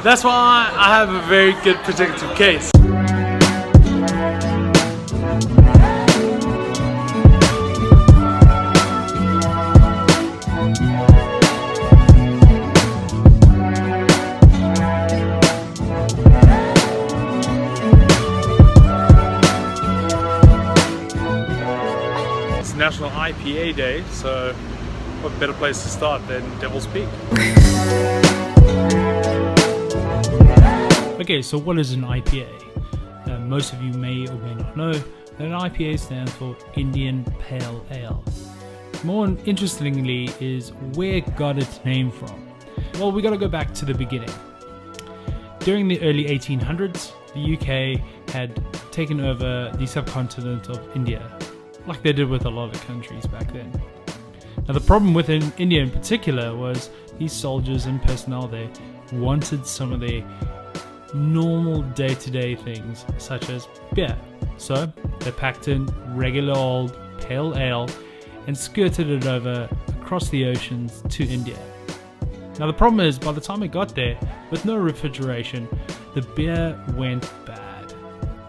That's why I have a very good protective case. It's National IPA Day, so what better place to start than Devil's Peak? Okay, so what is an IPA? Most of you may or may not know that an IPA stands for Indian Pale Ale. More interestingly is where it got its name from. Well, we got to go back to the beginning. During the early 1800s, the UK had taken over the subcontinent of India, like they did with a lot of countries back then. Now the problem with India in particular was these soldiers and personnel there wanted some of their normal day-to-day things such as beer. So they packed in regular old pale ale and skirted it over across the oceans to India. Now the problem is, by the time it got there, with no refrigeration, the beer went bad.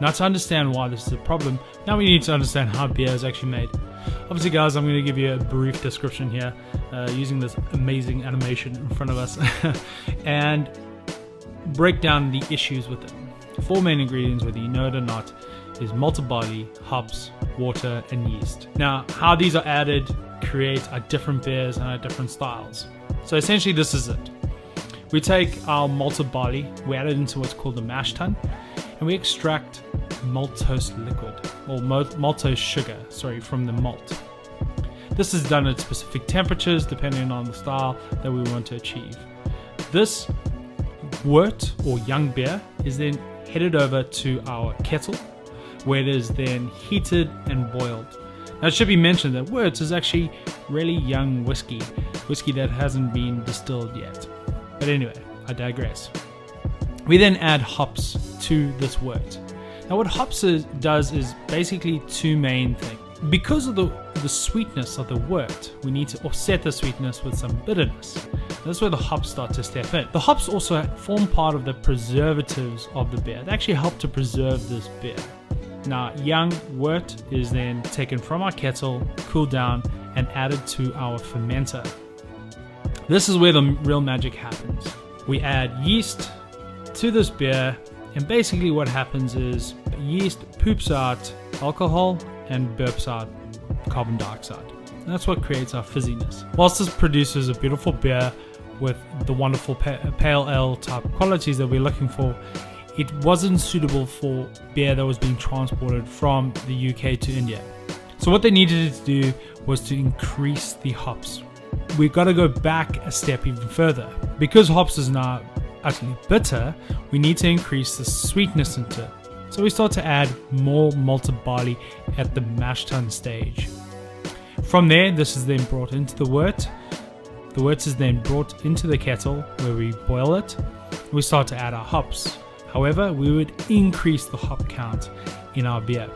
Now to understand why this is a problem, now we need to understand how beer is actually made. Obviously guys, I'm going to give you a brief description here using this amazing animation in front of us and break down the issues with it. Four main ingredients, whether you know it or not, is malted barley, hops, water and yeast. Now how these are added create our different beers and our different styles. So essentially this is it. We take our malted barley, we add it into what's called the mash tun, and we extract maltose liquid, or maltose sugar, from the malt. This is done at specific temperatures depending on the style that we want to achieve. This wort or young beer is then headed over to our kettle, where it is then heated and boiled. Now it should be mentioned that wort is actually really young whiskey that hasn't been distilled yet. But anyway, I digress. We then add hops to this wort. Now what hops does is basically two main things. Because of the sweetness of the wort, we need to offset the sweetness with some bitterness. That's where the hops start to step in. The hops also form part of the preservatives of the beer. They actually help to preserve this beer. Now, young wort is then taken from our kettle, cooled down, and added to our fermenter. This is where the real magic happens. We add yeast to this beer, and basically what happens is yeast poops out alcohol and burps out carbon dioxide. And that's what creates our fizziness. Whilst this produces a beautiful beer with the wonderful pale ale type qualities that we're looking for, it wasn't suitable for beer that was being transported from the UK to India. So what they needed to do was to increase the hops. We've got to go back a step even further. Because hops is now utterly bitter, we need to increase the sweetness into it. So we start to add more malted barley at the mash tun stage. From there, this is then brought into the wort. The wort is then brought into the kettle where we boil it. We start to add our hops. However, we would increase the hop count in our beer.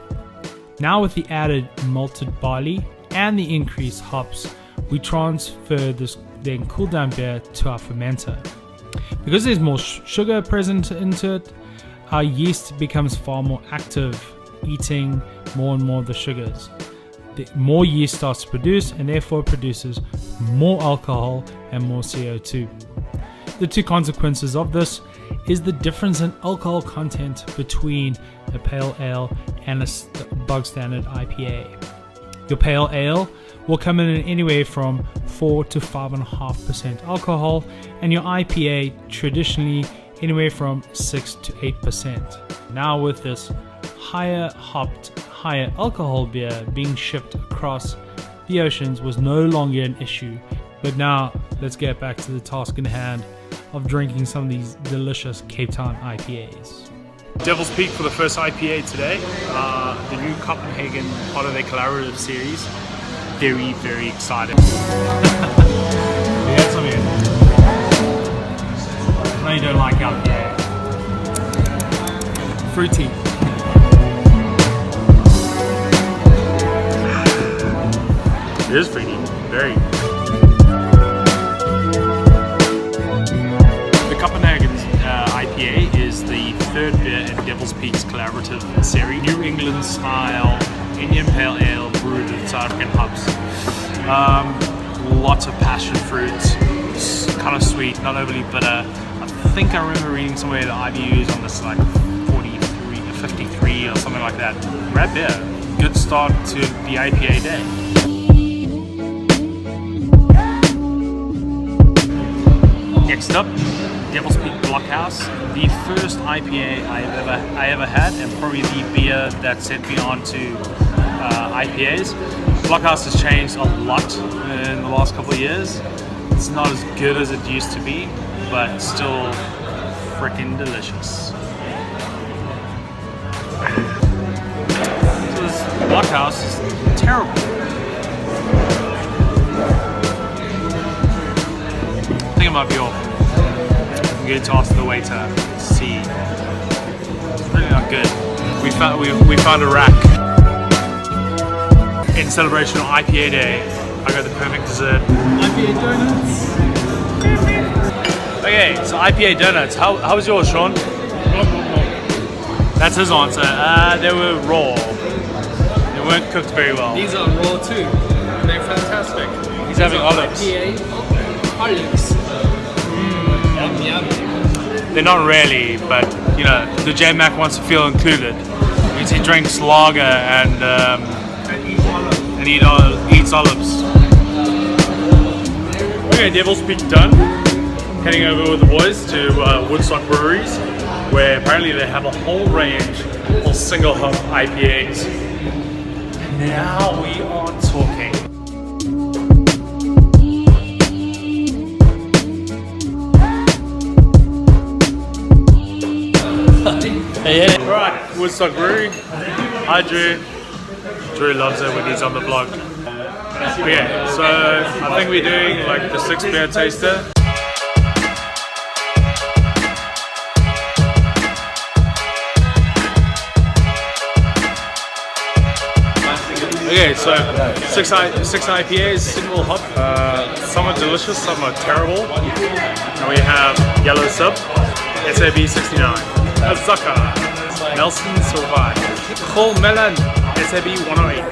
Now with the added malted barley and the increased hops, we transfer this then cooled down beer to our fermenter. Because there's more sugar present into it, our yeast becomes far more active, eating more and more of the sugars. The more yeast starts to produce, and therefore produces more alcohol and more CO2. The two consequences of this is the difference in alcohol content between a pale ale and a bog standard IPA. Your pale ale will come in anywhere from 4 to 5.5% alcohol, and your IPA traditionally anywhere from 6 to 8%. Now with this higher hopped, higher alcohol beer being shipped across the oceans was no longer an issue. But now let's get back to the task in hand of drinking some of these delicious Cape Town IPAs. Devil's Peak for the first IPA today, the new Copenhagen part of their collaborative series. Very, very excited. We had some here. No, you don't like IPA. Fruity. It is fruity, very. The Copenhagen's Devil's Peak's collaborative series. New England style Indian Pale Ale brewed with South African hops. Lots of passion fruit, kind of sweet, not overly bitter. I think I remember reading somewhere the IBUs on this like 43 or 53 or something like that. Rad beer. Good start to the IPA day. Next up, Devil's Peak Blockhouse, the first IPA I ever had, and probably the beer that sent me on to IPAs. Blockhouse has changed a lot in the last couple of years. It's not as good as it used to be, but still freaking delicious. So this Blockhouse is terrible. I think it might be off. I'm going to ask the waiter to see. It's really not good. We found a rack. In celebration of IPA Day, I got the perfect dessert. IPA donuts. Okay, so IPA donuts. How was yours, Sean? That's his answer. They were raw. They weren't cooked very well. These are raw too. They're fantastic. He's having olives. IPA olives. Yum yum. They're not really, but you know, the J-Mac wants to feel included. Means he drinks lager and eats olives. Okay, Devil's Peak done. Heading over with the boys to Woodstock Breweries, where apparently they have a whole range of single hop IPAs. Now we are talking. Yeah. Alright, Woodstock Brewery. Hi Drew. Drew loves it when he's on the vlog. Okay, so I think we're doing like the 6 beer taster. Okay, so six IPAs, single hop. Some are delicious, some are terrible. And we have Yellow Sub, SAB 69, Azaka, Nelson Survive, Cool Melon, SAB 108.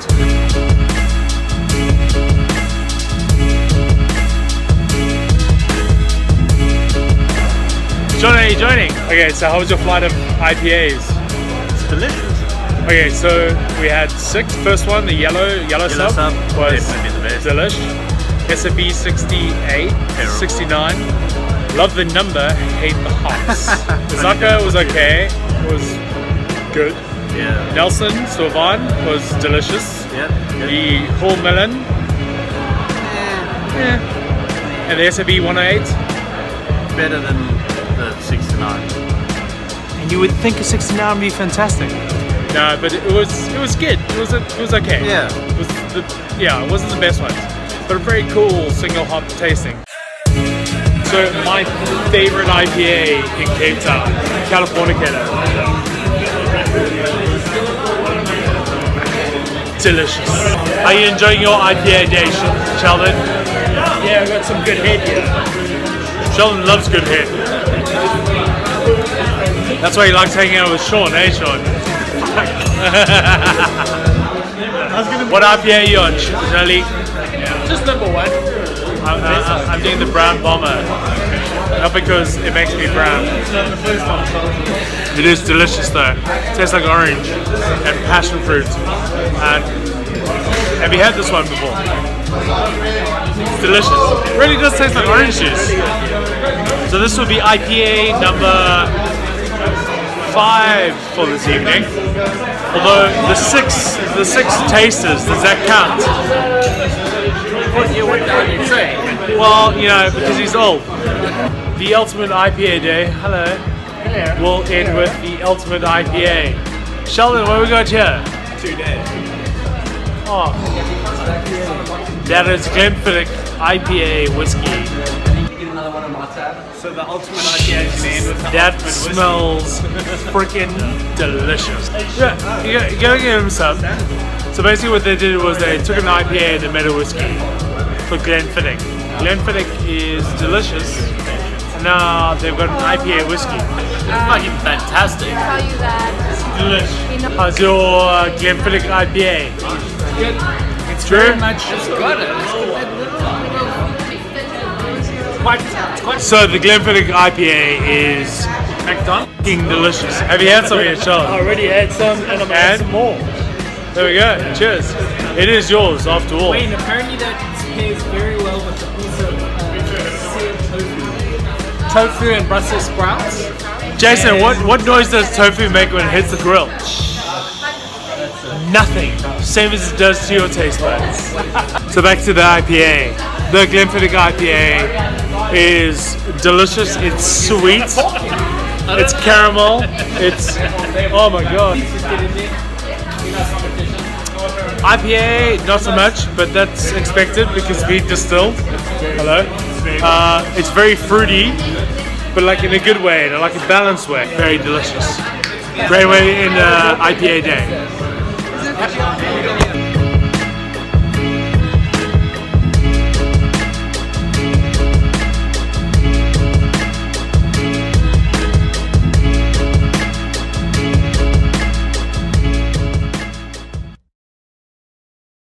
John, are you joining? Okay, so how was your flight of IPAs? It's delicious. Okay, so we had 6. First one, the yellow sub was definitely the best. delish. SAB 68, 69. Love the number, hate the hops. Zaka was okay, it was good. Yeah. Nelson Sauvin was delicious. Yeah. The whole melon, and the SAB 108. Better than the 69. And you would think a 69 would be fantastic. No, but it was good. It was okay. Yeah. It wasn't the best ones, but a very cool single hop tasting. So my favorite IPA in Cape Town, California. Delicious. Are you enjoying your IPA day, Sheldon? Yeah, I got some good head here. Sheldon loves good head. That's why he likes hanging out with Sean, eh, Sean? What IPA are you on, Charlie? Just number 1. I'm doing the brown bomber. Not because it makes me brown. It is delicious though. It tastes like orange and passion fruit. And have you had this one before? It's delicious. It really does taste like orange juice. So this will be IPA number 5 for this evening. Although the six tasters, does that count? What are you saying? Well, you know, because he's old. The ultimate IPA day, hello, will end with the ultimate IPA. Sheldon, what we got here? 2 days. Oh, that is Glenfiddich IPA whiskey. So the ultimate IPA is going to end with the That ultimate smells freaking delicious. Yeah, you gotta give him some. So basically what they did was they took an IPA and they made a whiskey for Glenfiddich. Glenfiddich is delicious, now they've got an IPA whiskey. Fucking fantastic. Tell you that. Delish. How's your Glenfiddich IPA? Good. It's true. It's got it. It's quite So the Glenfiddich IPA is fucking delicious. Have you had some of your I Charles? already had some and I'm gonna have some more. There we go. Cheers. It is yours after all. Wayne, apparently that pairs very well with the piece of seared tofu. Tofu and Brussels sprouts. Jason, what noise does tofu make when it hits the grill? Nothing. Same as it does to your taste buds. So back to the IPA. The Glenfiddich IPA is delicious. It's sweet. It's caramel. It's oh my god. IPA, not so much, but that's expected because we distilled. Hello. It's very fruity, but like in a good way, in like a balanced way. Very delicious. Great way in IPA day.